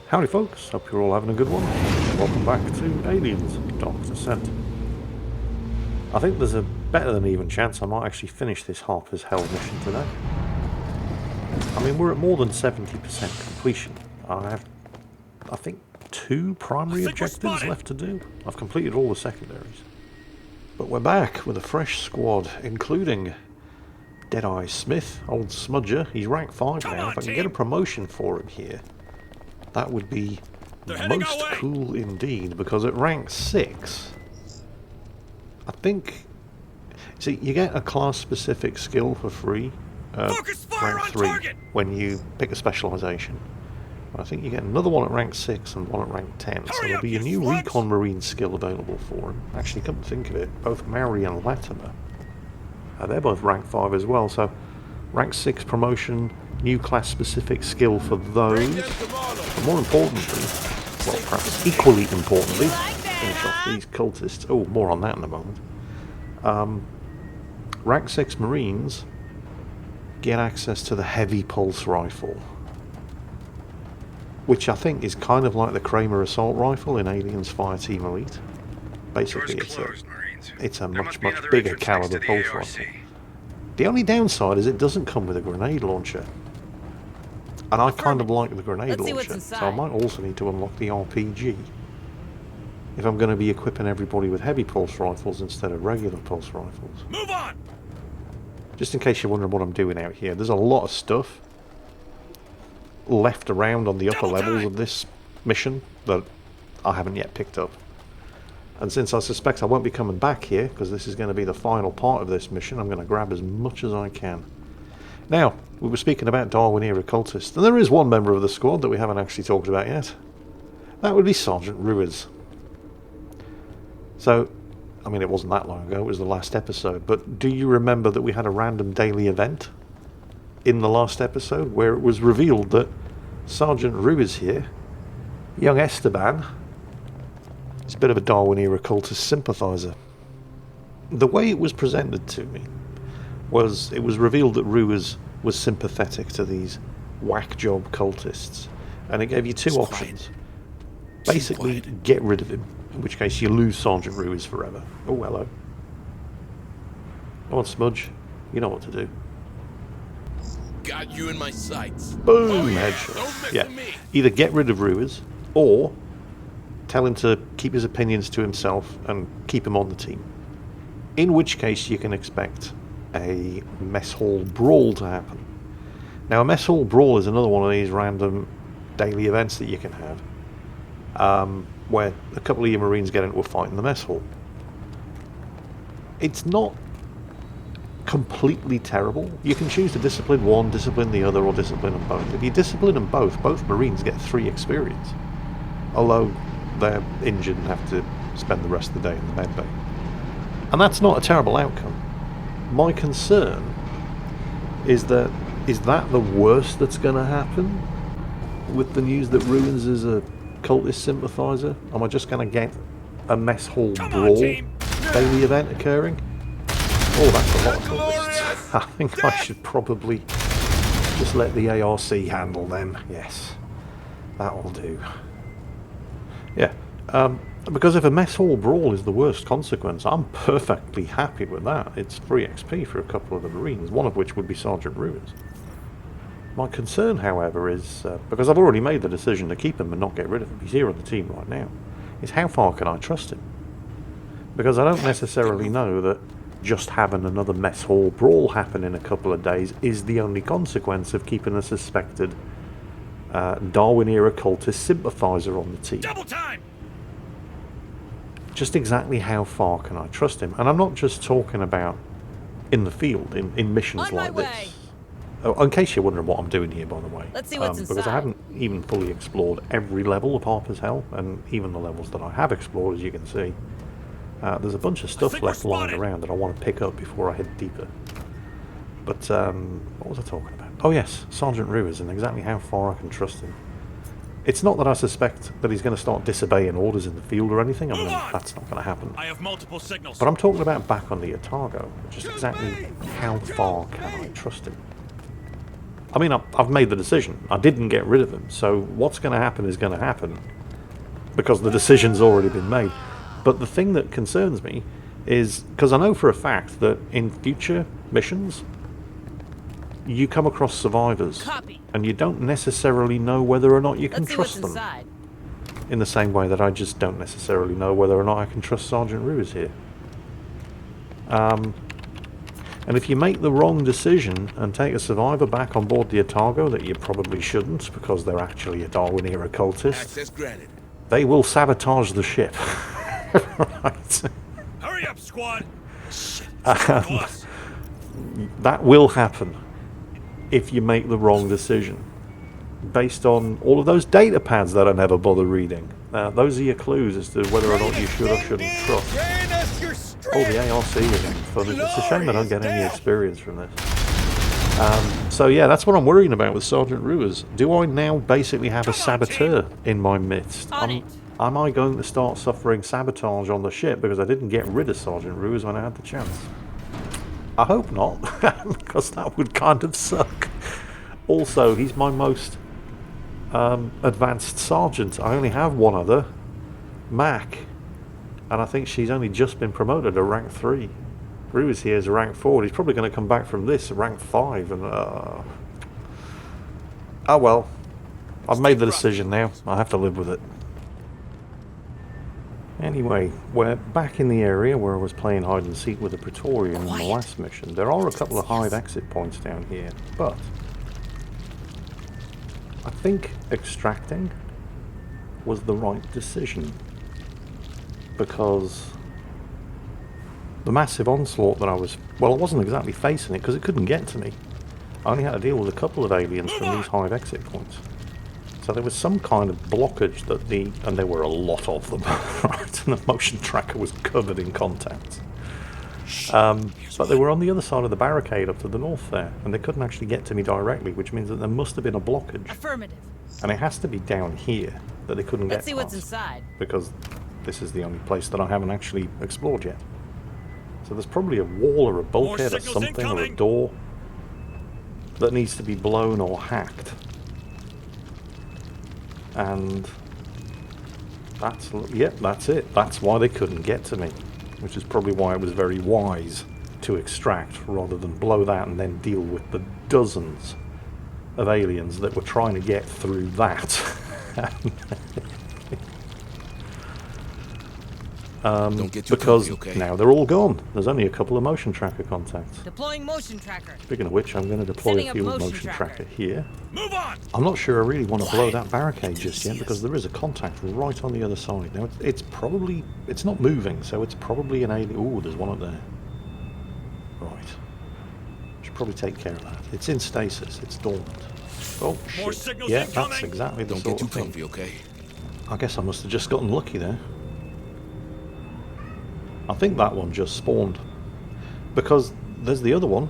Howdy folks, hope you're all having a good one. Welcome back to Aliens Dark Descent. I think there's a better than even chance I might actually finish this Harper's Hell mission today. I mean, we're at more than 70% completion. I think 2 primary objectives left to do. I've completed all the secondaries. But we're back with a fresh squad, including Deadeye Smith, old smudger. He's rank 5 now. If I can get a promotion for him here, that would be most cool indeed, because at rank 6, I think... See, you get a class-specific skill for free at rank 3 when you pick a specialisation. I think you get another one at rank 6 and one at rank 10, so there'll be a new Recon Marine skill available for him. Actually, come to think of it, both Maori and Latimer, they're both rank 5 as well, so rank 6 promotion, new class-specific skill for those. But more importantly, well, perhaps equally importantly, finish off these cultists. Oh, more on that in a moment. Rank 6 Marines get access to the heavy pulse rifle, which I think is kind of like the Kramer assault rifle in Aliens Fireteam Elite. Basically, it's a much bigger caliber pulse rifle. The only downside is it doesn't come with a grenade launcher. And I kind of like the grenade launcher, so I might also need to unlock the RPG if I'm going to be equipping everybody with heavy pulse rifles instead of regular pulse rifles. Move on! Just in case you're wondering what I'm doing out here, there's a lot of stuff left around on the upper levels of this mission that I haven't yet picked up. And since I suspect I won't be coming back here, because this is going to be the final part of this mission, I'm going to grab as much as I can. Now, we were speaking about Darwin-era cultists, and there is one member of the squad that we haven't actually talked about yet. That would be Sergeant Ruiz. So, I mean, it wasn't that long ago, it was the last episode, but do you remember that we had a random daily event in the last episode where it was revealed that Sergeant Ruiz here, young Esteban, is a bit of a Darwin-era cultist sympathiser. The way it was presented to me was it was revealed that Ruiz was sympathetic to these whack job cultists, and it gave you 2 options. Basically, get rid of him, in which case you lose Sergeant Ruiz forever. Oh, hello. Come on, Smudge, you know what to do. Got you in my sights. Boom, headshot. Yeah, either get rid of Ruiz, or tell him to keep his opinions to himself and keep him on the team. In which case you can expect a mess hall brawl to happen. Now, a mess hall brawl is another one of these random daily events that you can have, where a couple of your Marines get into a fight in the mess hall. It's not completely terrible. You can choose to discipline one, discipline the other, or discipline them both. If you discipline them both Marines get 3 experience, although they're injured and have to spend the rest of the day in the med bay. And that's not a terrible outcome. My concern is that the worst that's going to happen with the news that Ruins is a cultist sympathiser? Am I just going to get a mess hall brawl daily event occurring? Oh, that's a lot of cultists. I think I should probably just let the ARC handle them. Yes, that'll do. Yeah, because if a mess hall brawl is the worst consequence, I'm perfectly happy with that. It's free XP for a couple of the Marines, one of which would be Sergeant Ruiz. My concern, however, is, because I've already made the decision to keep him and not get rid of him, he's here on the team right now, is how far can I trust him? Because I don't necessarily know that just having another mess hall brawl happen in a couple of days is the only consequence of keeping a suspected Darwin-era cultist sympathiser on the team. Double time! Just exactly how far can I trust him? And I'm not just talking about in the field, in missions like this. Oh, in case you're wondering what I'm doing here, by the way. Let's see what's because I haven't even fully explored every level of Harper's Hell, and even the levels that I have explored, as you can see. There's a bunch of stuff left lying around that I want to pick up before I head deeper. But, what was I talking about? Oh yes, Sergeant Ruiz, and exactly how far I can trust him. It's not that I suspect that he's going to start disobeying orders in the field or anything. I mean, that's not going to happen. I have multiple signals. But I'm talking about back on the Otago. Just exactly how far can I trust him? I mean, I've made the decision. I didn't get rid of him, so what's going to happen is going to happen because the decision's already been made. But the thing that concerns me is, because I know for a fact that in future missions, you come across survivors, and you don't necessarily know whether or not you can trust them. In the same way that I just don't necessarily know whether or not I can trust Sergeant Ruiz here. And if you make the wrong decision and take a survivor back on board the Otago that you probably shouldn't because they're actually a Darwin-era cultist, Access granted. they will sabotage the ship. Right. Hurry up, squad. Shit. That will happen if you make the wrong decision. Based on all of those data pads that I never bother reading. Those are your clues as to whether or not you should or shouldn't trust. Oh, the ARC again. It's a shame I don't get any experience from this. So yeah, that's what I'm worrying about with Sergeant Ruiz. Do I now basically have a saboteur in my midst? Am I going to start suffering sabotage on the ship because I didn't get rid of Sergeant Ruiz when I had the chance? I hope not, because that would kind of suck. Also, he's my most advanced sergeant. I only have one other, Mac, and I think she's only just been promoted to rank 3. Ruiz here is rank 4. He's probably going to come back from this rank 5, and oh well. I've made the decision now. I have to live with it. Anyway, we're back in the area where I was playing hide and seek with the Praetorian in the last mission. There are a couple of hive exit points down here, but I think extracting was the right decision, because the massive onslaught that I wasn't exactly facing it because it couldn't get to me. I only had to deal with a couple of aliens from these hive exit points. So there was some kind of blockage that and there were a lot of them, right? And the motion tracker was covered in contacts. But they were on the other side of the barricade up to the north there, and they couldn't actually get to me directly, which means that there must have been a blockage. Affirmative. And it has to be down here that they couldn't get Let's see what's inside. because this is the only place that I haven't actually explored yet. So there's probably a wall or a bulkhead or something or a door that needs to be blown or hacked. And that's it. That's why they couldn't get to me, which is probably why it was very wise to extract rather than blow that and then deal with the dozens of aliens that were trying to get through that. Don't get too because comfy, okay? now they're all gone. There's only a couple of motion tracker contacts. Deploying motion tracker. Speaking of which, I'm going to deploy Setting a up field motion motion tracker. tracker here. Move on. I'm not sure I really want to blow that barricade just yet because there is a contact right on the other side. Now it's not moving, so it's probably an alien. Ooh, there's one up there. Right. Should probably take care of that. It's in stasis. It's dormant. Oh More shit. signals Yeah, incoming. that's exactly the Don't sort get too of thing. comfy, okay? I guess I must have just gotten lucky there. I think that one just spawned. Because there's the other one.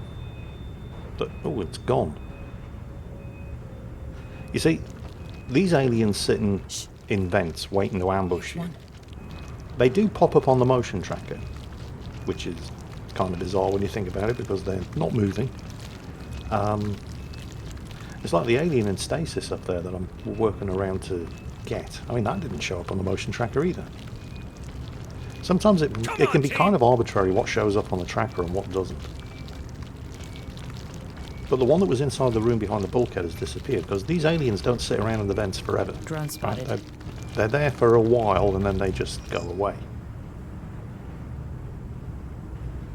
Oh, it's gone. You see, these aliens sitting in vents waiting to ambush you, they do pop up on the motion tracker, which is kind of bizarre when you think about it because they're not moving. It's like the alien in stasis up there that I'm working around to get. I mean, that didn't show up on the motion tracker either. Sometimes it can be kind of arbitrary what shows up on the tracker and what doesn't. But the one that was inside the room behind the bulkhead has disappeared because these aliens don't sit around in the vents forever. Drone spotted. Right? They're there for a while and then they just go away.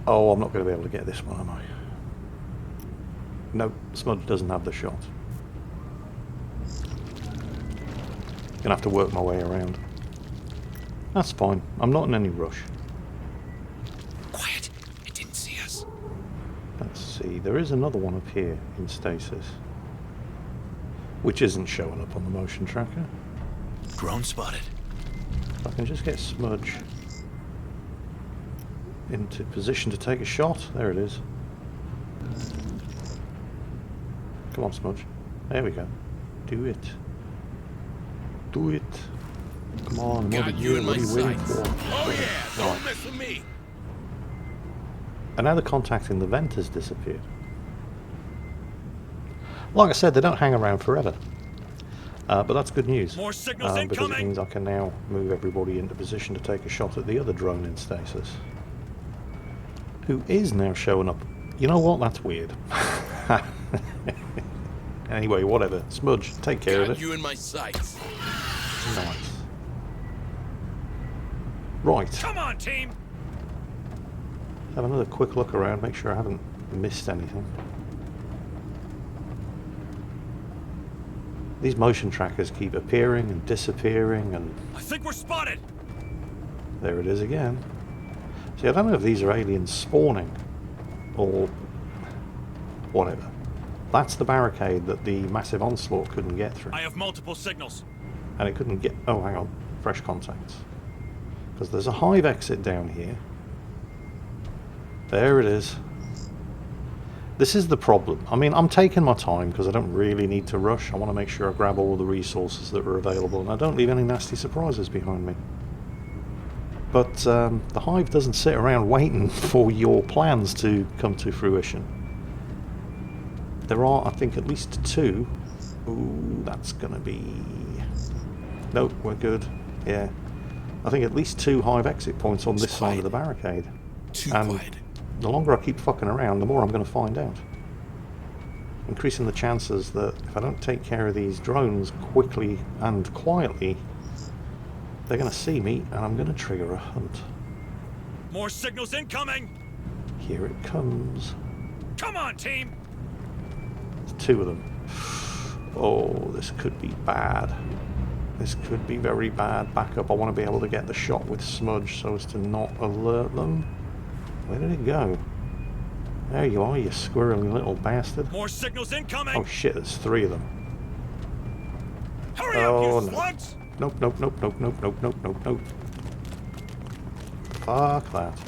Oh, I'm not going to be able to get this one, am I? No, Smudge doesn't have the shot. Gonna have to work my way around. That's fine. I'm not in any rush. Quiet. It didn't see us. Let's see. There is another one up here in stasis, which isn't showing up on the motion tracker. Drone spotted. If I can just get Smudge into position to take a shot. There it is. Come on, Smudge. There we go. Do it. Do it. Come on, what are Got you in my you waiting sights. for? Oh yeah, don't mess with me. And now the contact in the vent has disappeared. Like I said, they don't hang around forever. But that's good news. More signals because it incoming. means I can now move everybody into position to take a shot at the other drone in stasis. Who is now showing up. You know what? That's weird. Anyway, whatever. Smudge, take care of Got it. you in my sights. Nice. Right. Come on, team. Have another quick look around, make sure I haven't missed anything. These motion trackers keep appearing and disappearing, and I think we're spotted. there it is again. See, I don't know if these are aliens spawning or whatever. That's the barricade that the massive onslaught couldn't get through. I have multiple signals. And it couldn't get... Oh, hang on. Fresh contacts. Because there's a hive exit down here. There it is. This is the problem. I mean, I'm taking my time because I don't really need to rush. I want to make sure I grab all the resources that are available and I don't leave any nasty surprises behind me. But the hive doesn't sit around waiting for your plans to come to fruition. There are, I think, at least 2. Ooh, that's going to be... Nope, we're good. Yeah. I think at least 2 hive exit points on this side of the barricade. Too And quiet. the longer I keep fucking around, the more I'm going to find out. Increasing the chances that if I don't take care of these drones quickly and quietly, they're going to see me and I'm going to trigger a hunt. More signals incoming. Here it comes. Come on, team. There's 2 of them. Oh, this could be bad. This could be very bad. Back up. I want to be able to get the shot with Smudge so as to not alert them. Where did it go? There you are, you squirrely little bastard. More signals incoming. Oh shit, there's 3 of them. Hurry Oh, up, you no. slugs. Nope, nope, nope, nope, nope, nope, nope, nope, nope. Fuck that.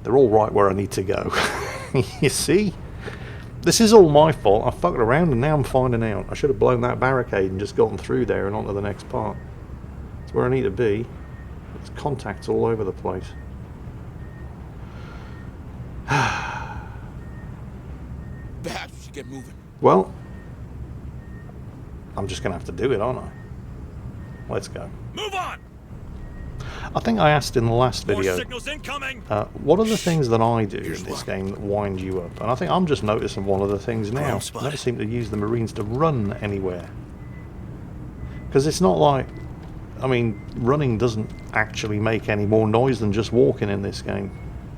They're all right where I need to go. You see? This is all my fault. I fucked around and now I'm finding out. I should have blown that barricade and just gotten through there and onto the next part. It's where I need to be. There's contacts all over the place. Perhaps we should get moving. Well, I'm just going to have to do it, aren't I? Let's go. Move on. I think I asked in the last More video, signals incoming. what are the things that I do Here's in this one. game that wind you up? And I think I'm just noticing one of the things now. I spotted. never seem to use the Marines to run anywhere. Because it's not like... I mean, running doesn't actually make any more noise than just walking in this game.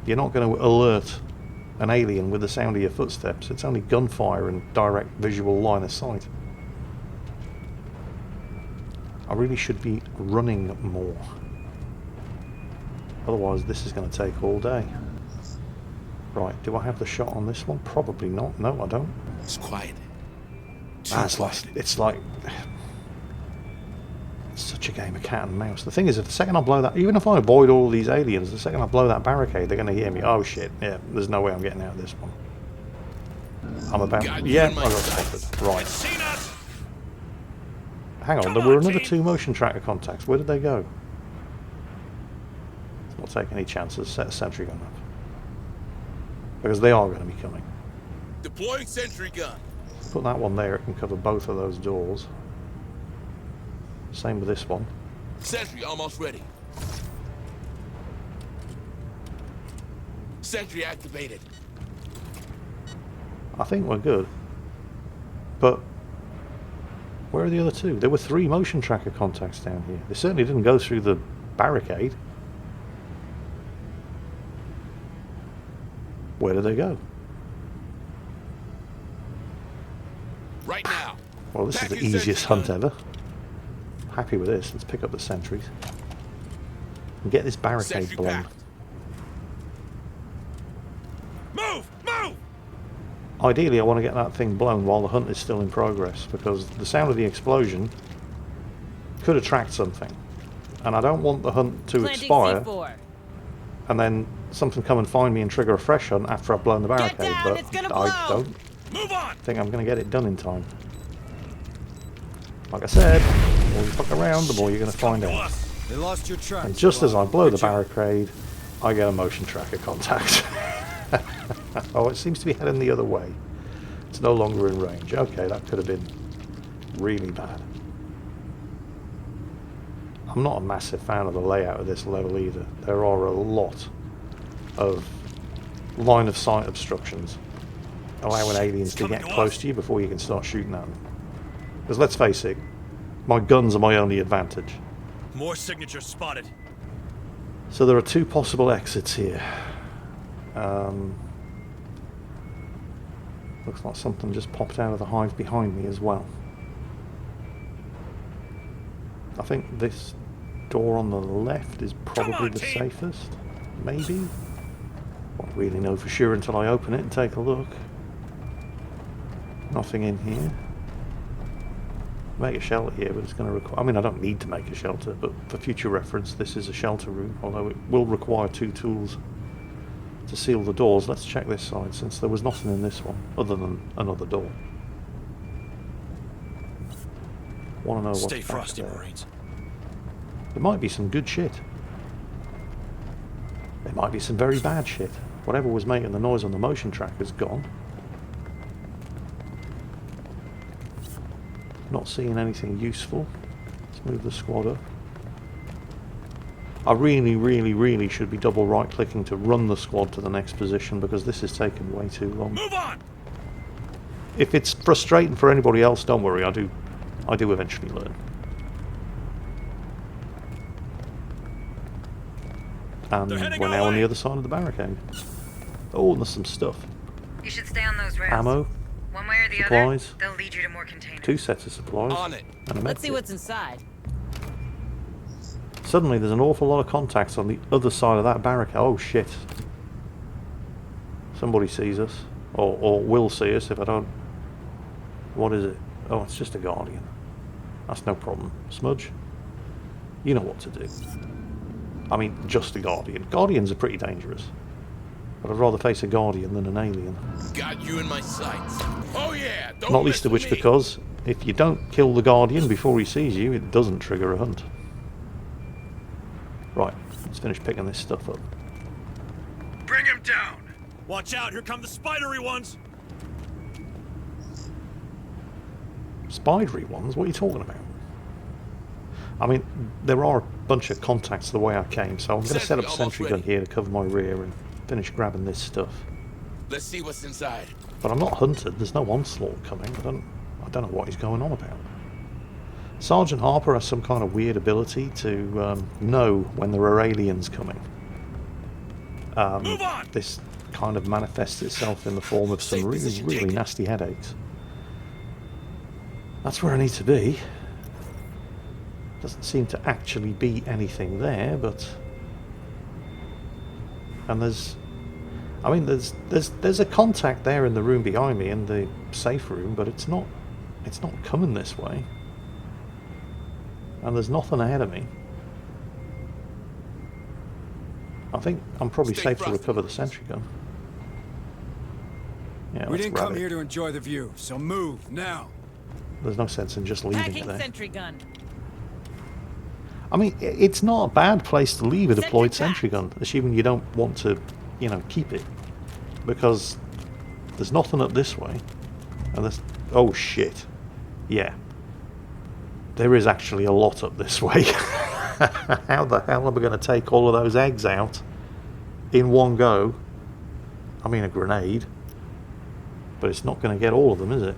You're not going to alert an alien with the sound of your footsteps. It's only gunfire and direct visual line of sight. I really should be running more. Otherwise this is going to take all day. Right, do I have the shot on this one? Probably not. No, I don't. It's quiet. Too It's quiet. like it's such a game of cat and mouse. The thing is, if the second I blow that, even if I avoid all these aliens, the second I blow that barricade, they're going to hear me. Oh shit! Yeah, there's no way I'm getting out of this one. I'm about. Got you Yeah, I in my got sights. spotted. Right. It's seen us. Hang on, Come there were on, another team. 2 motion tracker contacts. Where did they go? Let's not take any chances. Set a sentry gun up. Because they are going to be coming. Deploying sentry gun. Put that one there, it can cover both of those doors. Same with this one. Sentry almost ready. Sentry activated. I think we're good. But where are the other 2? There were 3 motion tracker contacts down here. They certainly didn't go through the barricade. Where did they go? Right now. Well, this is the Back in easiest sentry hunt gun. ever. Happy with this. Let's pick up the sentries. And get this barricade Sentry blown. packed. Move. Move. Ideally, I want to get that thing blown while the hunt is still in progress, because the sound of the explosion could attract something. And I don't want the hunt to Planting expire, C4. and then something come and find me and trigger a fresh hunt after I've blown the barricade. down, But it's gonna I blow. don't Move on. think I'm going to get it done in time. Like I said, the more you fuck around, the more you're going to find To out. us. They lost your track. And just as I blow the Good job. barricade, I get a motion tracker contact. Oh, it seems to be heading the other way. It's no longer in range. Okay, that could have been really bad. I'm not a massive fan of the layout of this level either. There are a lot of line of sight obstructions, allowing aliens to get close to you before you can start shooting at them. Because let's face it, my guns are my only advantage. More signatures spotted. So there are two possible exits here. Looks like something just popped out of the hive behind me as well. I think this door on the left is probably the safest. Maybe? Won't really know for sure until I open it and take a look. Nothing in here. Make a shelter here, but it's going to require... I mean, I don't need to make a shelter, but for future reference, this is a shelter room, although it will require 2 tools to seal the doors. Let's check this side, since there was nothing in this one, other than another door. Want to know what's Stay back frosty, there. Marines. There might be some good shit. There might be some very bad shit. Whatever was making the noise on the motion tracker's gone. Not seeing anything useful. Let's move the squad up. I really should be double right clicking to run the squad to the next position, because this is taking way too long. Move on! If it's frustrating for anybody else, don't worry, I do eventually learn. And we're now on the other side of the barricade. Oh, and there's some stuff. You should stay on those rails. Ammo, One way or the supplies. other, they'll lead you to more containers. 2 sets of supplies. On it. And a Let's see medkit. what's inside. Suddenly there's an awful lot of contacts on the other side of that barricade. Oh shit. Somebody sees us. Or will see us if I don't... What is it? Oh, it's just a Guardian. That's no problem. Smudge, you know what to do. I mean, just a Guardian. Guardians are pretty dangerous. But I'd rather face a Guardian than an alien. Got you in my sights. Oh yeah, don't Not least of which mess with me. because if you don't kill the Guardian before he sees you, it doesn't trigger a hunt. Right, let's finish picking this stuff up. Bring him down! Watch out, here come the spidery ones! Spidery ones? What are you talking about? I mean, there are a bunch of contacts the way I came, so I'm going to set up a sentry gun here to cover my rear and finish grabbing this stuff. Let's see what's inside. But I'm not hunted. There's no onslaught coming. I don't know what he's going on about. Sergeant Harper has some kind of weird ability to know when there are aliens coming. Move on! This kind of manifests itself in the form of some really nasty headaches. That's where I need to be. Doesn't seem to actually be anything there, but... And there's a contact there in the room behind me, in the safe room, but it's not coming this way. And there's nothing ahead of me. I think I'm probably Stay safe to frosty. recover the sentry gun. Yeah, We let's didn't grab come it. here to enjoy the view, so move now. There's no sense in just leaving it Packing there. sentry gun. I mean, it's not a bad place to leave a deployed Sentry sentry gun, assuming you don't want to, you know, keep it. Because there's nothing up this way. And there's... Oh, shit. Yeah. There is actually a lot up this way. How the hell am I going to take all of those eggs out in one go? I mean, a grenade. But it's not going to get all of them, is it?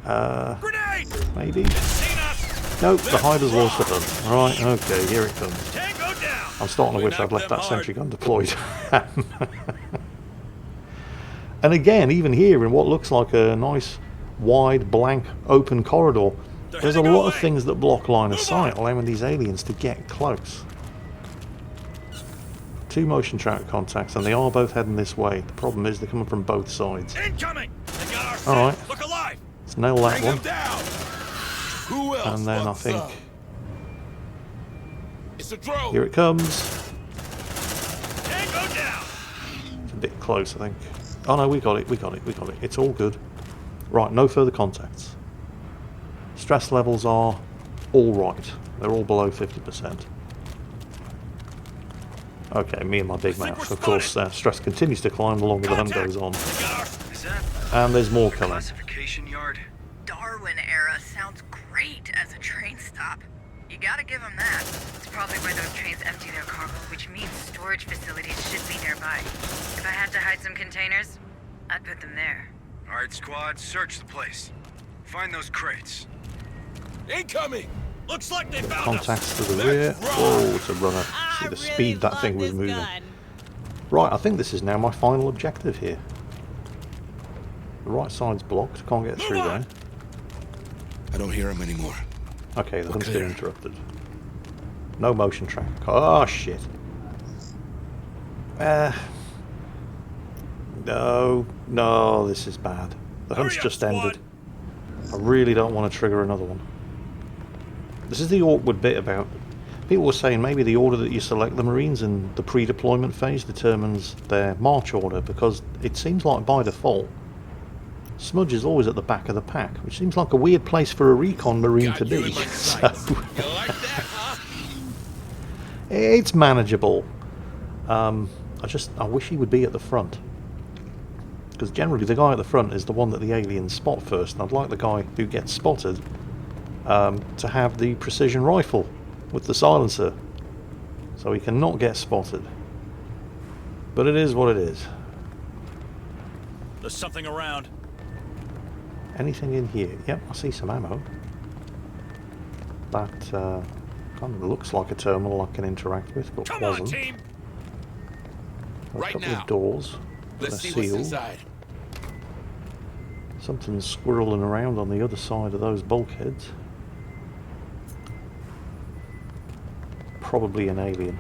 Grenade! Maybe? Seen us! Nope, the hider's lost the hunt. Right, okay, here it comes. Tango down! I'm starting to We wish I'd knocked left them that hard. sentry gun deployed. And again, even here in what looks like a nice, wide, blank, open corridor, there's a heading our lot of way. things that block line of Move sight, on. allowing these aliens to get close. 2 motion track contacts, and they are both heading this way. The problem is they're coming from both sides. Incoming! They got our scent. Alright. Look alive! Let's nail that Bring one. him down. Who else? And then I wants think some? It's a drone. here it comes. Tango down! It's a bit close, I think. Oh no, we got it. It's all good. Right, no further contacts. Stress levels are all right. They're all below 50%. Okay, me and my big think mouth. we're Of course, stress continues to climb the longer the hunt Contact. goes on. They got our... Is that... And there's more coming. Classification yard? Darwin era sounds great as a train stop. You gotta give them that. It's probably where those trains empty their cargo, which means storage facilities should be nearby. If I had to hide some containers, I'd put them there. Alright, squad, search the place. Find those crates. Incoming! Looks like they found Contacts us. to the rear. Oh, it's a runner. See the speed that thing was moving. Right, I think this is now my final objective here. The right side's blocked, can't get through there. I don't hear him anymore. Okay, the hunt's been clear. interrupted. No motion track. Oh, shit. No, this is bad. The hunt's Hurry up, just squad. ended. I really don't want to trigger another one. This is the awkward bit about... People were saying maybe the order that you select the Marines in the pre-deployment phase determines their march order, because it seems like by default Smudge is always at the back of the pack, which seems like a weird place for a recon Marine Got to you be. in my So, sights. You like that, huh? it's manageable. I wish he would be at the front, because generally the guy at the front is the one that the aliens spot first, and I'd like the guy who gets spotted to have the precision rifle with the silencer, so he cannot get spotted. But it is what it is. There's something around. Anything in here? Yep, I see some ammo. That kind of looks like a terminal I can interact with, but Come on, wasn't. team. A Right couple now. of doors that Let's are see what's sealed. inside. Something's squirreling around on the other side of those bulkheads. Probably an alien.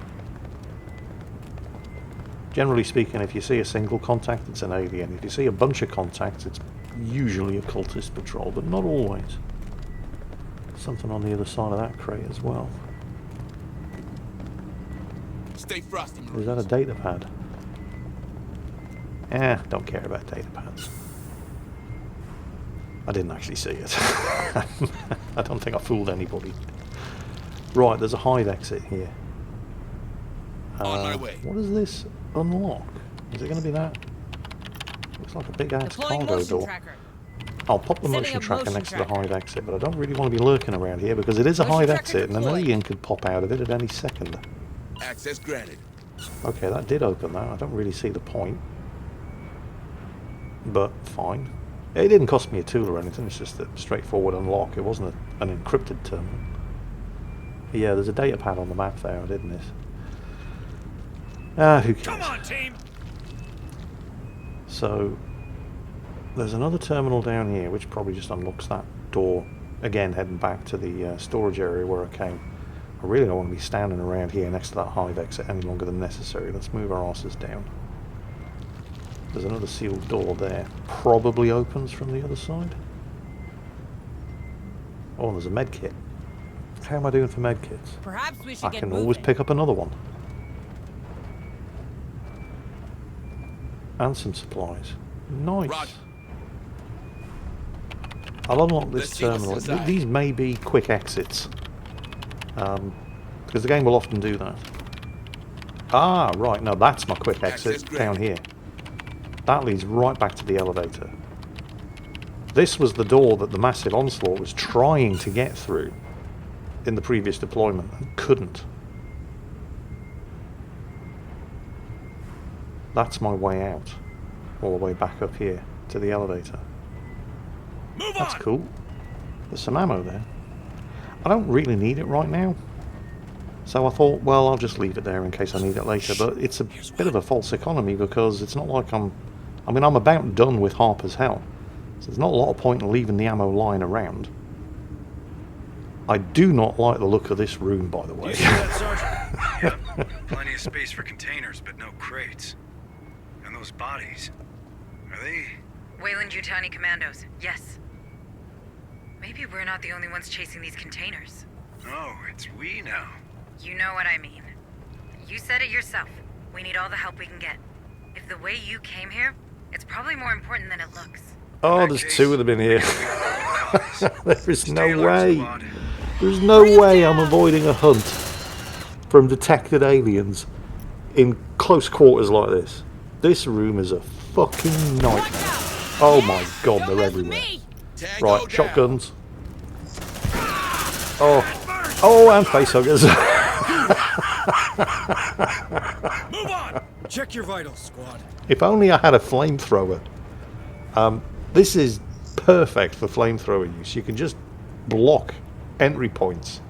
Generally speaking, if you see a single contact, it's an alien. If you see a bunch of contacts, it's usually a cultist patrol, but not always. Something on the other side of that crate as well. Stay frosty, Is Marines. that a data pad? Don't care about data pads. I didn't actually see it. I don't think I fooled anybody. Right, there's a hive exit here. On my way. What does this unlock? Is it going to be that? Looks like a big ass Deploying cargo motion door. tracker. I'll pop the Setting motion up tracker motion next to the tracker. hive exit, but I don't really want to be lurking around here because it is a Motion hive tracker exit and an deployed. alien could pop out of it at any second. Access granted. Okay, that did open that. I don't really see the point. But fine. It didn't cost me a tool or anything, it's just a straightforward unlock. It wasn't an encrypted terminal. Yeah, there's a data pad on the map there, I did miss. Who cares? Come on, team. So, there's another terminal down here, which probably just unlocks that door. Again, heading back to the storage area where I came. I really don't want to be standing around here next to that hive exit any longer than necessary. Let's move our asses down. There's another sealed door there. Probably opens from the other side. Oh, there's a med kit. How am I doing for med kits? Perhaps we should I get can moving. always pick up another one. And some supplies. Nice. Roger. I'll unlock this Let's see what's terminal. inside. These may be quick exits. Because the game will often do that. Ah, right. No, that's my quick Access exit granted. down here. That leads right back to the elevator. This was the door that the massive onslaught was trying to get through in the previous deployment and couldn't. That's my way out. All the way back up here to the elevator. Move That's on. cool. There's some ammo there. I don't really need it right now. So I thought, well, I'll just leave it there in case I need it later. But it's a bit of a false economy because it's not like I'm about done with Harper's Hell. So there's not a lot of point in leaving the ammo lying around. I do not like the look of this room, by the Do way. you see that, Sergeant? Yep. Plenty of space for containers, but no crates. And those bodies. Are they... Wayland-Yutani commandos, yes. Maybe we're not the only ones chasing these containers. Oh, it's we now. You know what I mean. You said it yourself. We need all the help we can get. If the way you came here, it's probably more important than it looks. Oh, there's two of them in here. There is Stay no alert, way. squad. There's no way I'm avoiding a hunt from detected aliens in close quarters like this. This room is a fucking Watch nightmare. out! Oh my god, they're everywhere. Tango Right, down. shotguns. Oh. Oh, and facehuggers. Move on! Check your vitals, squad. If only I had a flamethrower. This is perfect for flamethrower use. You can just block entry points.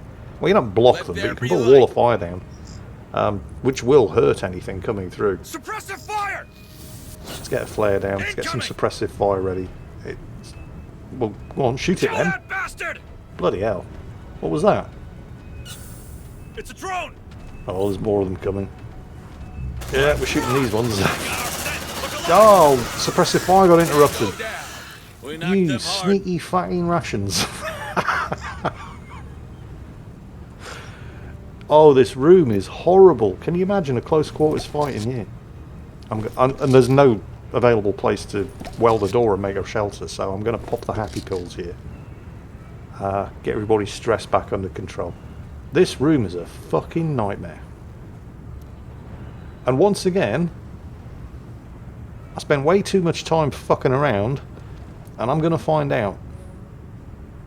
Well, you don't block Let them, but there you can be put a wall light. of fire down, which will hurt anything coming through. Suppressive fire! Let's get a flare down. Let's get some Incoming. suppressive fire ready. Well, go on, shoot it Kill then. that bastard! Bloody hell. What was that? It's a drone! Oh, there's more of them coming. Yeah, we're shooting these ones. Got our scent. Look alive. Oh, suppressive fire got interrupted. Tango down. We knocked You them hard. sneaky fucking Russians. Oh, this room is horrible. Can you imagine a close quarters fight in here? And there's no available place to weld a door and make a shelter, so I'm going to pop the happy pills here. Get everybody's stress back under control. This room is a fucking nightmare. And once again, I spent way too much time fucking around, and I'm going to find out.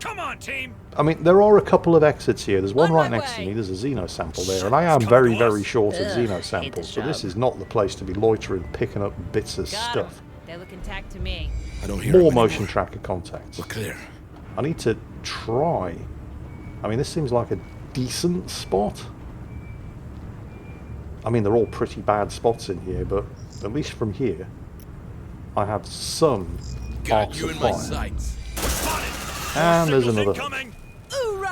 Come on, team! I mean, there are a couple of exits here. There's one On right my next to way. me. There's a Xeno sample there, and I am It's very, coming to very us. short of Ugh, Xeno hate samples, this so this job. is not the place to be loitering, picking up bits of Got 'em. stuff. They're looking tack to me. I don't hear More him motion anymore. tracker contacts. We're clear. I need to try. I mean, this seems like a decent spot. I mean, they're all pretty bad spots in here, but at least from here, I have some Got arcs you of in my fire. sights. Spotted! And there's Signals another. incoming. Hoorah!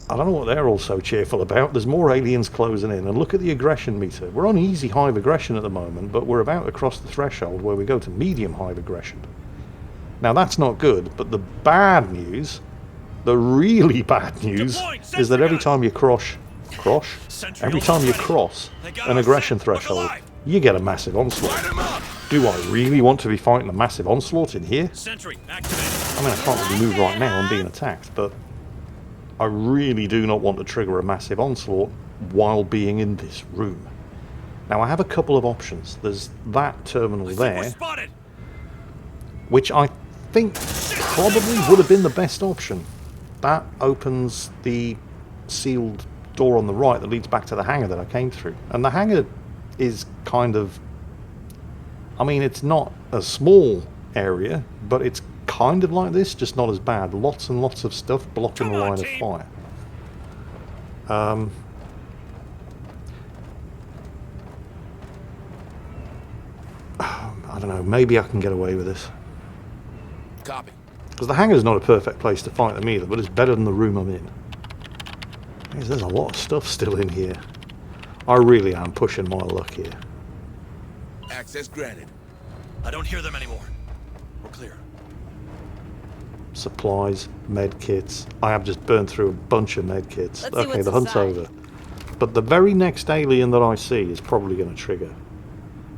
I don't know what they're all so cheerful about. There's more aliens closing in, and look at the aggression meter. We're on easy hive aggression at the moment, but we're about to cross the threshold where we go to medium hive aggression. Now that's not good, but the bad news, the really bad news, Deploying is sentry that every gun. time you Sentry every gun time you ready. cross They got an our aggression scent. Look threshold, alive. you get a massive onslaught. Light him up. Do I really want to be fighting a massive onslaught in here? Sentry activated. I mean, I can't really move right now, I'm being attacked, but I really do not want to trigger a massive onslaught while being in this room. Now, I have a couple of options. There's that terminal I think there, we're spotted. which I think probably would have been the best option. That opens the sealed door on the right that leads back to the hangar that I came through. And the hangar is kind of... I mean, it's not a small area, but it's kind of like this, just not as bad. Lots and lots of stuff blocking Come the on, line of team. fire. I don't know, maybe I can get away with this. Copy. Because the hangar's not a perfect place to fight them either, but it's better than the room I'm in. There's a lot of stuff still in here. I really am pushing my luck here. Access granted. I don't hear them anymore. We're clear. Supplies, med kits. I have just burned through a bunch of med kits. Let's see Okay, what's the hunt's inside. over. But the very next alien that I see is probably going to trigger.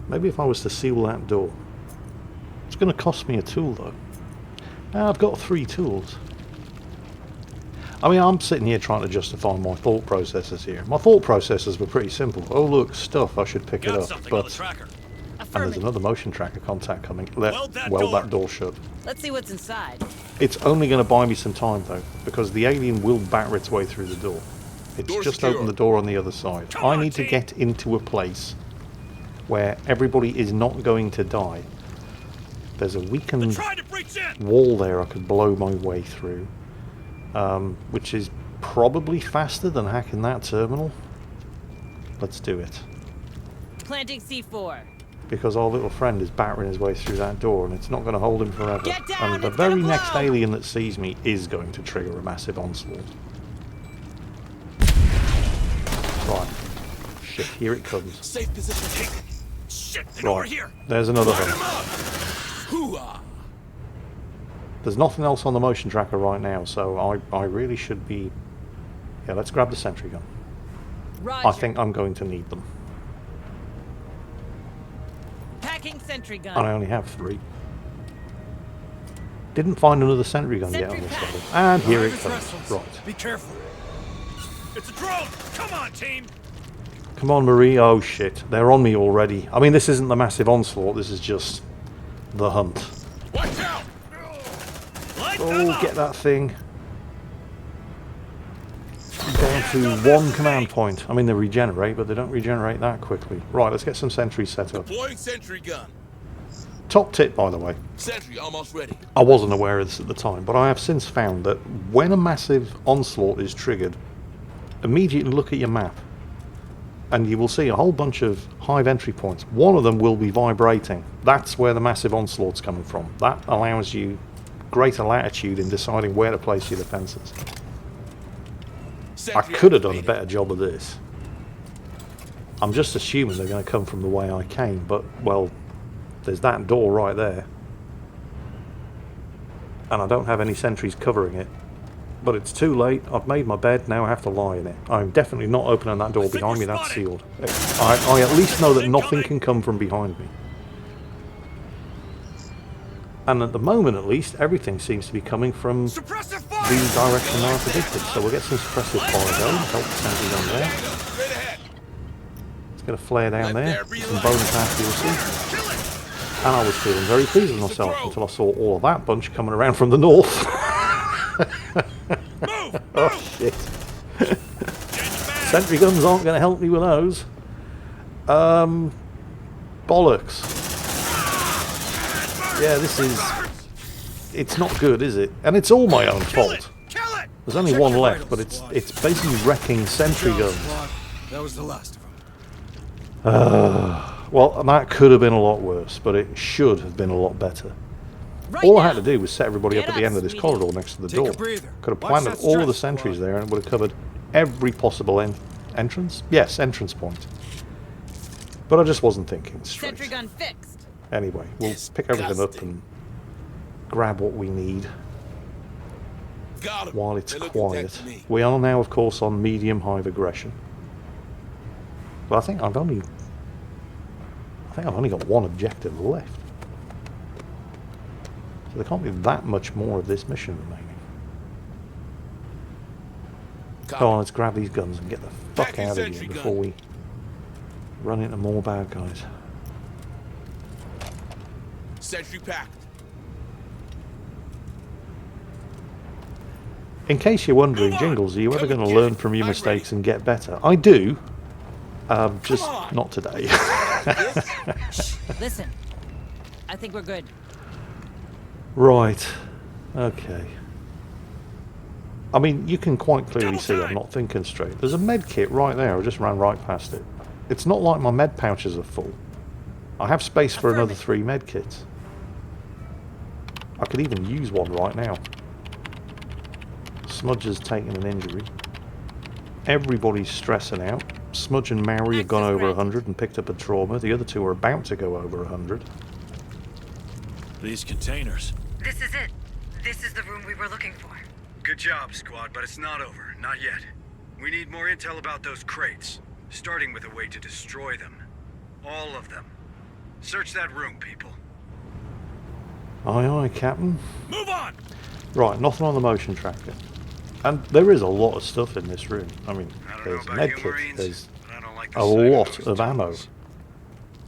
Maybe if I was to seal that door. It's going to cost me a tool though. Now, I've got 3 tools. I mean, I'm sitting here trying to justify my thought processes here. My thought processes were pretty simple. Oh look, stuff, I should pick it Got up. something on the But tracker. and there's Affirmative. another motion tracker contact coming. Weld that Weld door. that door shut. Let's see what's inside. It's only going to buy me some time though, because the alien will batter its way through the door. It's Door just secure. opened the door on the other side. Come I on, need to team. get into a place where everybody is not going to die. There's a weakened Try to breach in. wall there I could blow my way through, which is probably faster than hacking that terminal. Let's do it. Planting C4. Because our little friend is battering his way through that door and it's not going to hold him forever. Get down, And the it's gonna very next blow. alien that sees me is going to trigger a massive onslaught. Right. Shit, here it comes. Safe position taken. Shit, they're over Right. here. There's another Light him one. up. Hoo-ah. There's nothing else on the motion tracker right now, so I really should be... Yeah, let's grab the sentry gun. Roger. I think I'm going to need them. Packing sentry gun. And I only have 3. Didn't find another sentry gun yet on Sentry this pack. level. And here it Private comes. vessels. Right. Be careful. It's a drone. Come on, team. Come on, Marie. Oh, shit. They're on me already. I mean, this isn't the massive onslaught. This is just the hunt. Watch out! Light them Oh, up! get that thing. Down to one command point. I mean, they regenerate, but they don't regenerate that quickly. Right, let's get some sentries set up. Deploying sentry gun. Top tip, by the way. Sentry almost ready. I wasn't aware of this at the time, but I have since found that when a massive onslaught is triggered, immediately look at your map, and you will see a whole bunch of hive entry points. One of them will be vibrating. That's where the massive onslaught's coming from. That allows you greater latitude in deciding where to place your defences. I Sentry could have done a activated. better job of this. I'm just assuming they're going to come from the way I came, but, well, there's that door right there. And I don't have any sentries covering it. But it's too late. I've made my bed, now I have to lie in it. I'm definitely not opening that door behind me, that's sealed. I at least know that nothing can come from behind me. And at the moment, at least, everything seems to be coming from the Suppressive fire! direction I predicted. So we'll get some suppressive fire going. Help the sentries on there. Straight ahead. Let's get a flare down Let there. there be Some light. bonus accuracy. Kill it! And I was feeling very pleased with myself until I saw all of that bunch coming around from the north. Move! Oh shit. Get back! Sentry guns aren't going to help me with those. Bollocks. Yeah, this is... It's not good, is it? And it's all my own Kill fault. it! Kill it! There's only one left, but it's basically wrecking sentry guns. That was the last of them. Well, that could have been a lot worse, but it should have been a lot better. Right All I now. had to do was set everybody up Get at the up, end of this sweetie. corridor next to the Take a door. breather. Could have Watch planted that all of the stress, sentries squad. there and it would have covered every possible entrance. Yes, entrance point. But I just wasn't thinking straight. Sentry gun fixed. Anyway, we'll pick everything up Disgusting. and grab what we need Got him. while it's They're looking back quiet. to me. We are now, of course, on medium hive aggression. But I think I've only got one objective left. So there can't be that much more of this mission remaining. Copy. Come on, let's grab these guns and get the fuck Packing out of sentry here gun. before we run into more bad guys. Sentry packed. In case you're wondering, Come on, Jingles, are you ever come going to and get learn it. from your I'm mistakes ready. and get better? I do, just on. not today. Listen. I think we're good. Right, okay. I mean, you can quite clearly Double see I'm time. not thinking straight. There's a med kit right there, I just ran right past it. It's not like my med pouches are full. I have space for another 3 med kits. I could even use one right now. Smudge has taken an injury. Everybody's stressing out. Smudge and Maori have gone over 100 and picked up a trauma. The other 2 are about to go over 100. These containers. This is it. This is the room we were looking for. Good job, squad, but it's not over. Not yet. We need more intel about those crates, starting with a way to destroy them. All of them. Search that room, people. Aye, aye, Captain. Move on! Right, nothing on the motion tracker. And there is a lot of stuff in this room. I mean, I don't know there's about med you, kits, Marines, there's but I don't like the a sight of lot those of ammo, tunnels.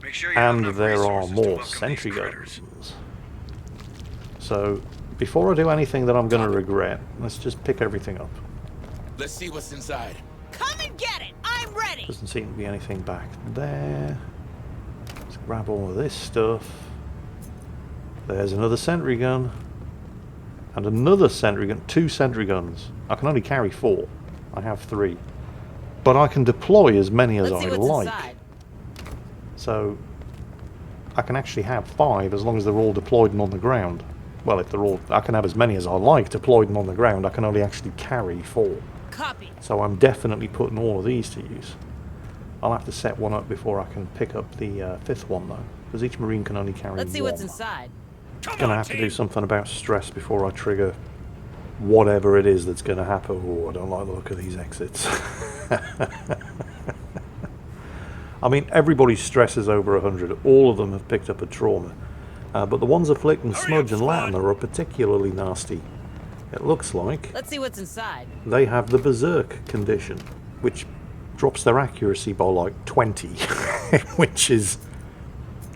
Make sure you have and enough there are resources to more welcome sentry these critters. guns. So, before I do anything that I'm going to regret, let's just pick everything up. Let's see what's inside. Come and get it. I'm ready. Doesn't seem to be anything back there. Let's grab all of this stuff. There's another sentry gun. And another sentry gun. 2 sentry guns. I can only carry 4. I have 3. But I can deploy as many as Let's see I what's like. inside. So I can actually have 5 as long as they're all deployed and on the ground. Well, if they're all... I can have as many as I like deployed and on the ground. I can only actually carry 4. Copy. So I'm definitely putting all of these to use. I'll have to set one up before I can pick up the 5th one, though. Because each Marine can only carry Let's see one. what's inside. Come Gonna on, have to team. do something about stress before I trigger whatever it is that's going to happen. Oh, I don't like the look of these exits. I mean, everybody's stress is over 100. All of them have picked up a trauma. But the ones afflicting Hurry Smudge up, and squad. Latimer are particularly nasty. It looks like Let's see what's inside. they have the Berserk condition, which drops their accuracy by like 20, which is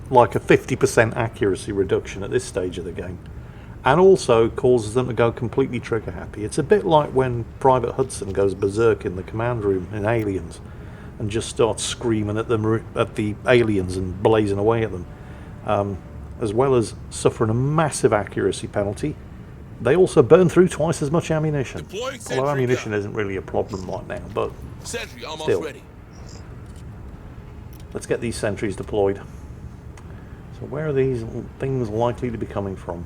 like a 50% accuracy reduction at this stage of the game, and also causes them to go completely trigger happy. It's a bit like when Private Hudson goes berserk in the command room in Aliens and just starts screaming at them, at the aliens, and blazing away at them. As well as suffering a massive accuracy penalty, they also burn through twice as much ammunition. Deploying Although sentry ammunition gun. isn't really a problem right now, but Sentry almost still. ready. Let's get these sentries deployed. So where are these things likely to be coming from?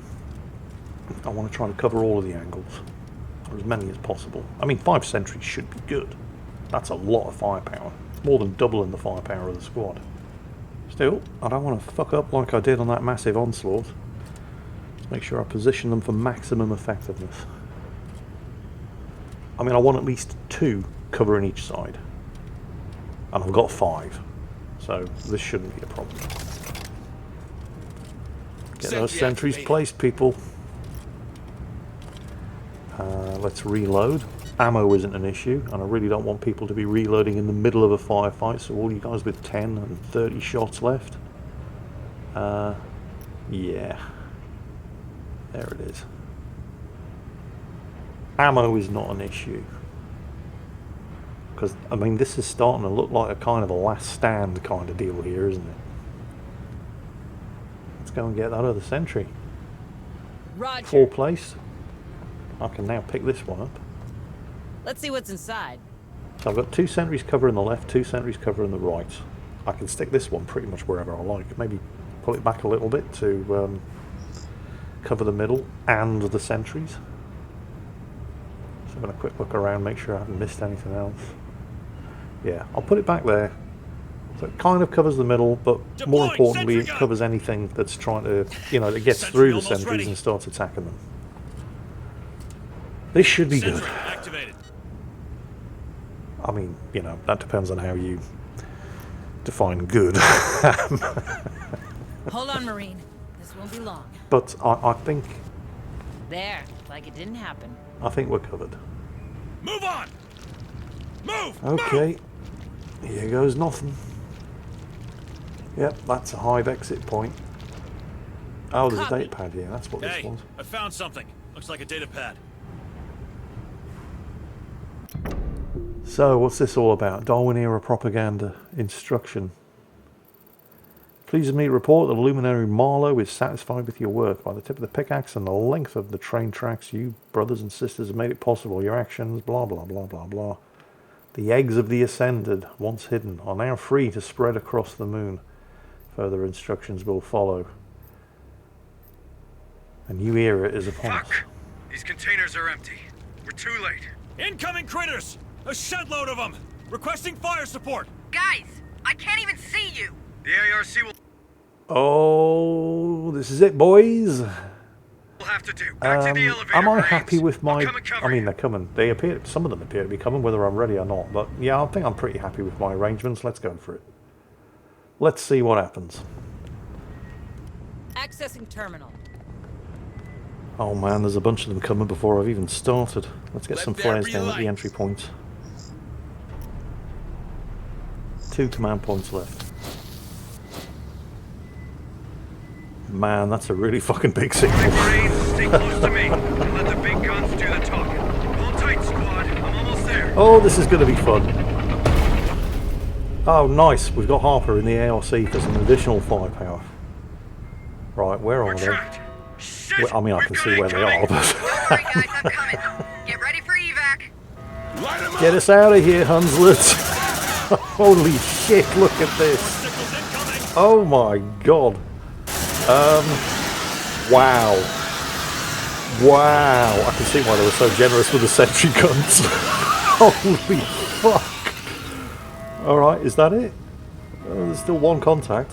I want to try to cover all of the angles, or as many as possible. I mean, 5 sentries should be good. That's a lot of firepower. It's more than doubling the firepower of the squad. Still, I don't want to fuck up like I did on that massive onslaught. Let's make sure I position them for maximum effectiveness. I mean, I want at least 2 covering each side. And I've got 5. So this shouldn't be a problem. Get those sentries placed, people. Let's reload. Ammo isn't an issue, and I really don't want people to be reloading in the middle of a firefight, so all you guys with 10 and 30 shots left. Yeah. There it is. Ammo is not an issue. Because, I mean, this is starting to look like a kind of a last stand kind of deal here, isn't it? Let's go and get that other sentry. Roger. 4 placed. I can now pick this one up. Let's see what's inside. So I've got 2 sentries covering the left, 2 sentries covering the right. I can stick this one pretty much wherever I like. Maybe pull it back a little bit to cover the middle and the sentries. So I'm going to quick look around, make sure I haven't missed anything else. Yeah, I'll put it back there. So it kind of covers the middle, but more importantly, it covers anything that's trying to, you know, that gets through the sentries and starts attacking them. This should be good. Activated. I mean, you know, that depends on how you define good. Hold on, Marine. This won't be long. But I think There, like it didn't happen. we're covered. Move on. Move. Okay, here goes nothing. Yep, that's a hive exit point. Oh, there's a Copy. data pad here. That's what this Hey, was. I found something. Looks like a data pad. So, what's this all about? Darwin era propaganda instruction. Please me report that Luminary Marlowe is satisfied with your work. By the tip of the pickaxe and the length of the train tracks, you brothers and sisters have made it possible. Your actions, blah, blah, blah, blah, blah. The eggs of the Ascended, once hidden, are now free to spread across the moon. Further instructions will follow. A new era is upon us. Fuck! These containers are empty. We're too late. Incoming critters! A shed-load of them! Requesting fire support! Guys, I can't even see you. The ARC will Oh, this is it, boys. have to do. Back to the elevator. Am I Marines. happy with my... I'll come and cover I mean, you. they're coming. They appear... Some of them appear to be coming, whether I'm ready or not. But, yeah, I think I'm pretty happy with my arrangements. Let's go for it. Let's see what happens. Accessing terminal. Oh, man, there's a bunch of them coming before I've even started. Let's get Let some there flares be down at the light. entry points. 2 command points left. Man, that's a really fucking big signal. Marines, stay close to me and let the big guns do the talking. Hold tight, squad. I'm almost there. Oh, this is going to be fun. Oh, nice. We've got Harper in the ARC for some additional firepower. Right, where We're are they? trapped. Shit! Well, I mean, I We've can got see where they are, incoming. but... Don't worry, guys, I'm coming. Get ready for evac. Light 'em Get up. us out of here, Hunslett. Holy shit, look at this. Signals incoming! Oh my god. Wow. Wow. I can see why they were so generous with the sentry guns. Holy fuck. Alright, is that it? Oh, there's still one contact.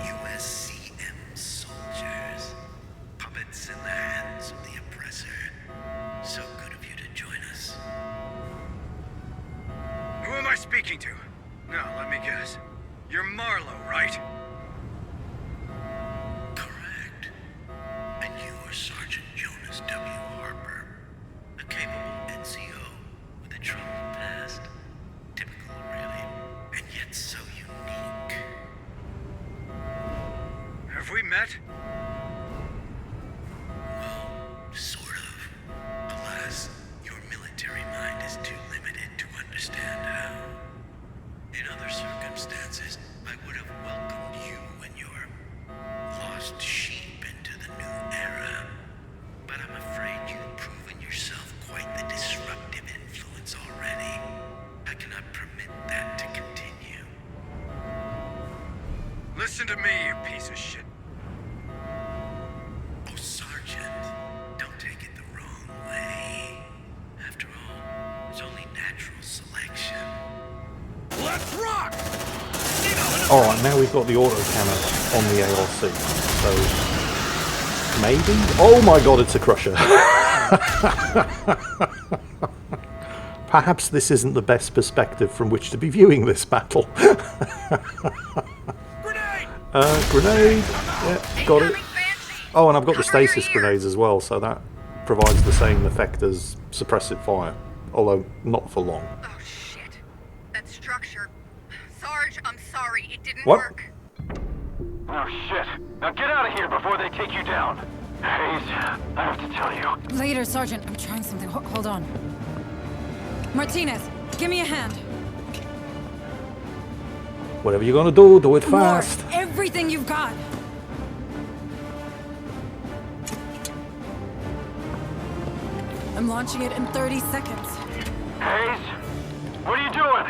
USCM soldiers, puppets in the hands of the oppressor. So good of you to join us. Who am I speaking to? No, let me guess. You're Marlowe, right? Correct. And you are Sergeant Jonas W. Harper, a capable NCO with a troubled past. Typical, really, and yet so unique. that? Well, sort of. Alas, your military mind is too limited to understand how. In other circumstances, I would have welcomed you and your lost sheep into the new era. But I'm afraid you've proven yourself quite the disruptive influence already. I cannot permit that to continue. Listen to me, you piece of shit. Oh, Sergeant, don't take it the wrong way. After all, it's only natural selection. Let's rock! Alright, now we've got the autocannon on the ARC. So, maybe? Oh my god, it's a crusher. Perhaps this isn't the best perspective from which to be viewing this battle. Grenade! Yeah, got it. Oh, and I've got the stasis grenades as well, so that provides the same effect as suppressive fire. Although, not for long. Oh shit. That structure. Sarge, I'm sorry, it didn't What? work. Oh shit. Now get out of here before they take you down. Hayes, I have to tell you. Later, Sergeant. I'm trying something. Hold on. Martinez, give me a hand. Whatever you're gonna do it fast. More. Everything you've got. I'm launching it in 30 seconds. Hayes? What are you doing?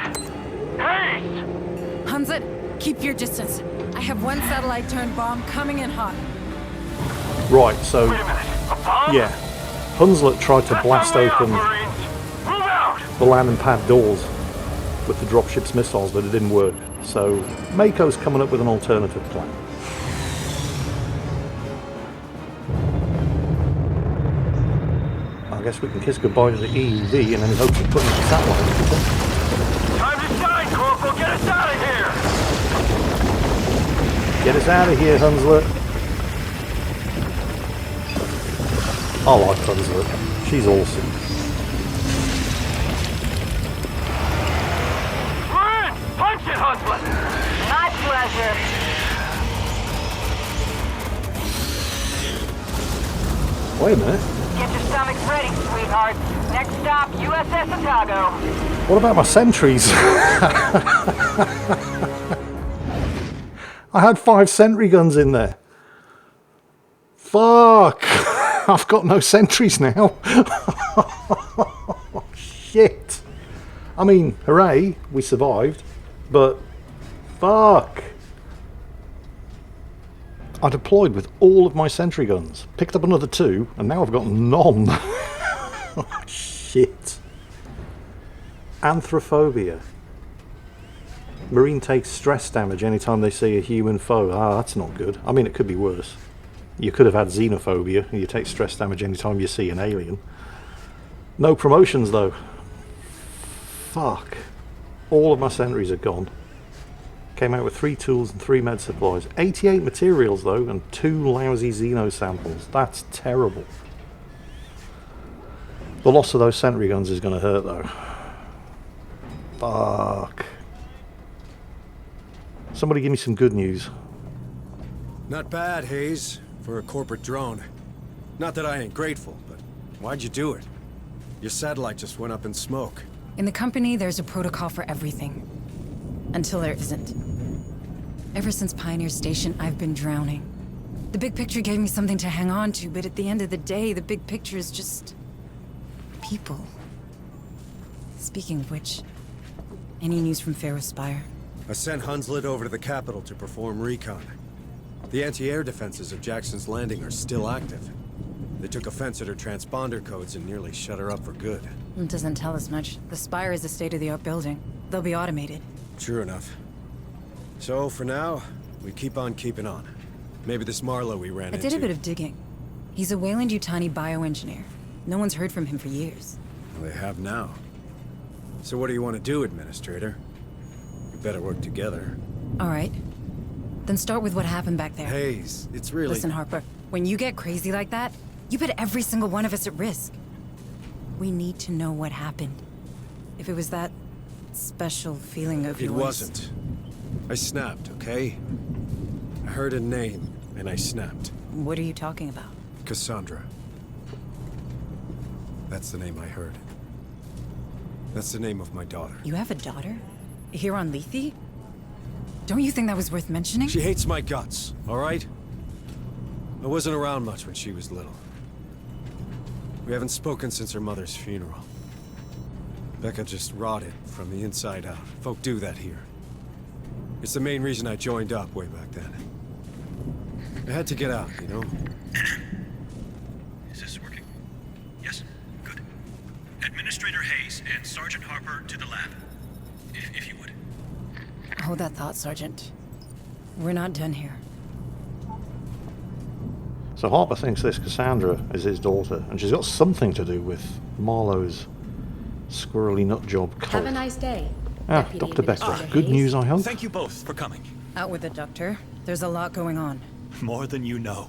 Hayes! Hunslett, keep your distance. I have one satellite-turned bomb coming in hot. Right, so, Wait a minute. A bomb? yeah. Hunslett tried to That's blast our way out, open Marines. Move out! the landing pad doors with the dropship's missiles, but it didn't work. So, Mako's coming up with an alternative plan. I guess we can kiss goodbye to the EUV and then hope to put in the satellite. Time to shine, Corporal! Get us out of here! Get us out of here, Hunslett. I like Hunslett. She's awesome. We're in! Punch it, Hunslett! My pleasure. Wait a minute. Get your stomachs ready, sweetheart. Next stop, USS Otago. What about my sentries? I had 5 sentry guns in there. Fuck! I've got no sentries now. Shit. I mean, hooray, we survived. But, fuck. I deployed with all of my sentry guns. Picked up another 2, and now I've got none. Shit. Anthrophobia. Marine takes stress damage anytime they see a human foe. Ah, that's not good. I mean, it could be worse. You could have had xenophobia, and you take stress damage anytime you see an alien. No promotions, though. Fuck. All of my sentries are gone. Came out with 3 tools and 3 med supplies. 88 materials, though, and 2 lousy xeno samples. That's terrible. The loss of those sentry guns is going to hurt, though. Fuck. Somebody give me some good news. Not bad, Hayes, for a corporate drone. Not that I ain't grateful, but why'd you do it? Your satellite just went up in smoke. In the company, there's a protocol for everything. Until there isn't. Ever since Pioneer Station, I've been drowning. The big picture gave me something to hang on to, but at the end of the day, the big picture is just... people. Speaking of which, any news from Pharaoh Spire? I sent Hunslett over to the capital to perform recon. The anti-air defenses of Jackson's Landing are still active. They took offense at her transponder codes and nearly shut her up for good. It doesn't tell us much. The Spire is a state-of-the-art building. They'll be automated. Sure enough. So, for now, we keep on keeping on. Maybe this Marlowe we ran I into... did a bit of digging. He's a Weyland-Yutani bioengineer. No one's heard from him for years. Well, they have now. So what do you want to do, Administrator? We better work together. All right. Then start with what happened back there. Hayes, it's really... Listen, Harper, when you get crazy like that, you put every single one of us at risk. We need to know what happened. If it was that special feeling of yours... It wasn't. I snapped, okay? I heard a name. and I snapped. What are you talking about? Cassandra. That's the name I heard. That's the name of my daughter. You have a daughter? Here on Lethe? Don't you think that was worth mentioning? She hates my guts, all right? I wasn't around much when she was little. We haven't spoken since her mother's funeral. Becca just rotted from the inside out. Folk do that here. It's the main reason I joined up way back then. I had to get out, you know? Is this working? Yes? Good. Administrator Hayes and Sergeant Harper to the lab. If you would. Hold that thought, Sergeant. We're not done here. So Harper thinks this Cassandra is his daughter, and she's got something to do with Marlowe's squirrely nut job cult. Have a nice day. Ah, Deputy Dr. Becker. Administrator Good Hayes. news, I hope. Thank you both for coming. Out with it, Doctor. There's a lot going on. More than you know.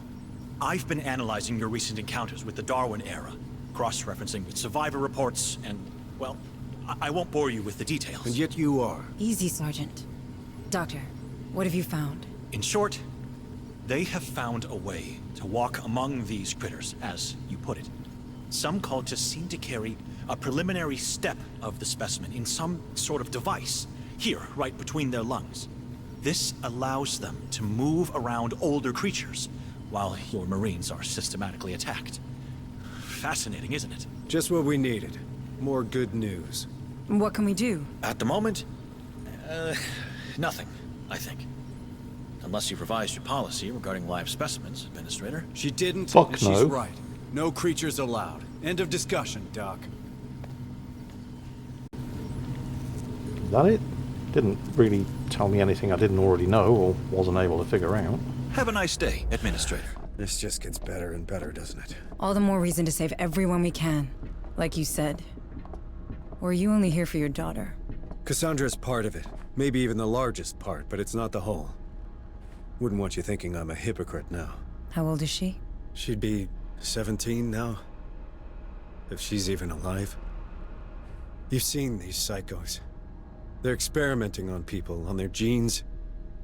I've been analyzing your recent encounters with the Darwin era, cross-referencing with survivor reports, and, well, I won't bore you with the details. And yet you are. Easy, Sergeant. Doctor, what have you found? In short, they have found a way to walk among these critters, as you put it. Some cultists seem to carry a preliminary step of the specimen in some sort of device, here, right between their lungs. This allows them to move around older creatures, while your Marines are systematically attacked. Fascinating, isn't it? Just what we needed. More good news. What can we do? At the moment, nothing, I think. Unless you've revised your policy regarding live specimens, Administrator. She didn't, Fuck and she's no. right. No creatures allowed. End of discussion, Doc. Is that it? Didn't really tell me anything I didn't already know or wasn't able to figure out. Have a nice day, Administrator. This just gets better and better, doesn't it? All the more reason to save everyone we can. Like you said. Or are you only here for your daughter? Cassandra's part of it. Maybe even the largest part, but it's not the whole. Wouldn't want you thinking I'm a hypocrite now. How old is she? She'd be 17 now. If she's even alive. You've seen these psychos. They're experimenting on people, on their genes,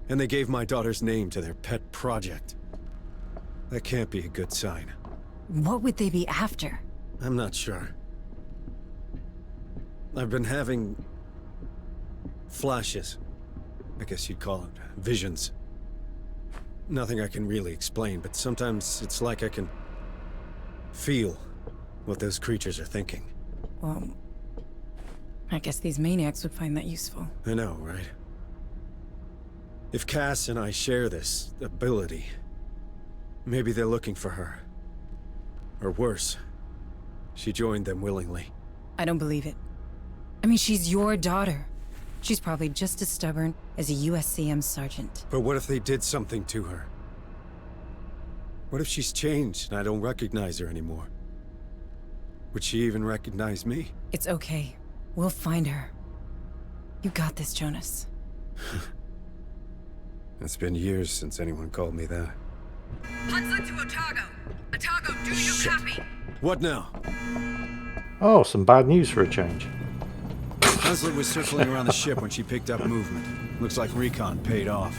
and they gave my daughter's name to their pet project. That can't be a good sign. What would they be after? I'm not sure. I've been having flashes. I guess you'd call it visions. Nothing I can really explain, but sometimes it's like I can feel what those creatures are thinking. Well, I guess these maniacs would find that useful. I know, right? If Cass and I share this ability, maybe they're looking for her. Or worse, she joined them willingly. I don't believe it. I mean, she's your daughter. She's probably just as stubborn as a USCM sergeant. But what if they did something to her? What if she's changed and I don't recognize her anymore? Would she even recognize me? It's okay. We'll find her. You got this, Jonas. It's been years since anyone called me that. Hunslett to Otago. Otago, do you copy? What now? Oh, some bad news for a change. Hunslett was circling around the ship when she picked up movement. Looks like recon paid off.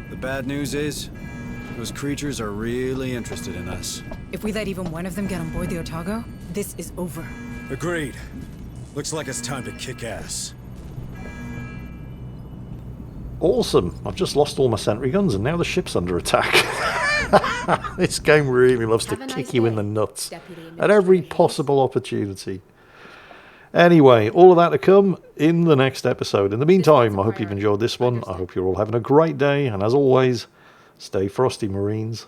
The bad news is, those creatures are really interested in us. If we let even one of them get on board the Otago, this is over. Agreed. Looks like it's time to kick ass. Awesome. I've just lost all my sentry guns and now the ship's under attack. This game really loves to Have a kick nice you in day, the nuts Deputy at every Administrator Hayes. possible opportunity. Anyway, all of that to come in the next episode. In the meantime, I hope you've enjoyed this one. I hope you're all having a great day. And as always, stay frosty, Marines.